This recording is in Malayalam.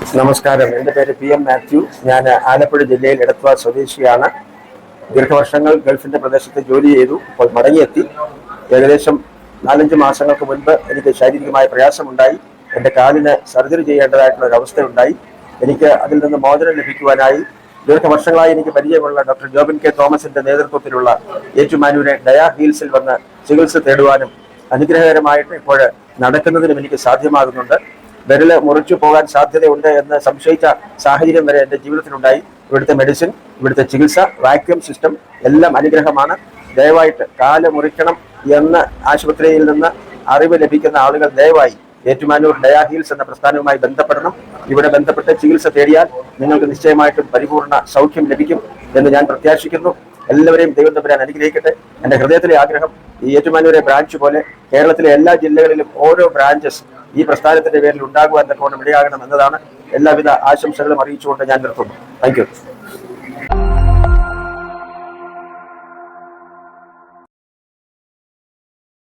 നമസ്കാരം. എൻ്റെ പേര് PM മാത്യു. ഞാൻ ആലപ്പുഴ ജില്ലയിൽ എടത്വ സ്വദേശിയാണ്. ദീർഘവർഷങ്ങൾ ഗൾഫിൻ്റെ പ്രദേശത്ത് ജോലി ചെയ്തു. ഇപ്പോൾ മടങ്ങിയെത്തി. ഏകദേശം 4-5 മാസങ്ങൾക്ക് മുൻപ് എനിക്ക് ശാരീരികമായ പ്രയാസമുണ്ടായി. എൻ്റെ കാലിന് സർജറി ചെയ്യേണ്ടതായിട്ടുള്ള ഒരു അവസ്ഥയുണ്ടായി. എനിക്ക് അതിൽ നിന്ന് മോചനം ലഭിക്കുവാനായി ദീർഘവർഷങ്ങളായി എനിക്ക് പരിചയമുള്ള ഡോക്ടർ ജോബിൻ കെ തോമസിന്റെ നേതൃത്വത്തിലുള്ള ഏറ്റുമാനൂരെ ഡയാ ഹീൽസിൽ വന്ന് ചികിത്സ തേടുവാനും അനുഗ്രഹകരമായിട്ട് ഇപ്പോൾ നടക്കുന്നതിനും എനിക്ക് സാധ്യമാകുന്നുണ്ട്. വിരല് മുറിച്ചു പോകാൻ സാധ്യതയുണ്ട് എന്ന് സംശയിച്ച സാഹചര്യം വരെ എൻ്റെ ജീവിതത്തിലുണ്ടായി. ഇവിടുത്തെ മെഡിസിൻ, ഇവിടുത്തെ ചികിത്സ, വാക്യൂം സിസ്റ്റം എല്ലാം അനുഗ്രഹമാണ്. ദയവായിട്ട് കാല് മുറിക്കണം എന്ന് ആശുപത്രിയിൽ നിന്ന് അറിവ് ലഭിക്കുന്ന ആളുകൾ ദയവായി ഏറ്റുമാനൂർ ഡയാ ഹീൽസ് എന്ന പ്രസ്ഥാനവുമായി ബന്ധപ്പെടണം. ഇവിടെ ബന്ധപ്പെട്ട് ചികിത്സ തേടിയാൽ നിങ്ങൾക്ക് നിശ്ചയമായിട്ടും പരിപൂർണ സൗഖ്യം ലഭിക്കും എന്ന് ഞാൻ പ്രത്യാശിക്കുന്നു. എല്ലാവരെയും ദൈവം തമ്പുരാൻ അനുഗ്രഹിക്കട്ടെ. എൻ്റെ ഹൃദയത്തിലെ ആഗ്രഹം ഈ ഏറ്റുമാനൂരെ ബ്രാഞ്ച് പോലെ കേരളത്തിലെ എല്ലാ ജില്ലകളിലും ഓരോ ബ്രാഞ്ചസ് ഈ പ്രസ്ഥാനത്തിന്റെ പേരിൽ ഉണ്ടാകുവാൻ തക്കവണ്ണം ഇടയാകണം എന്നതാണ്. എല്ലാവിധ ആശംസകളും അറിയിച്ചുകൊണ്ട് ഞാൻ നിർത്തുന്നു. Thank you.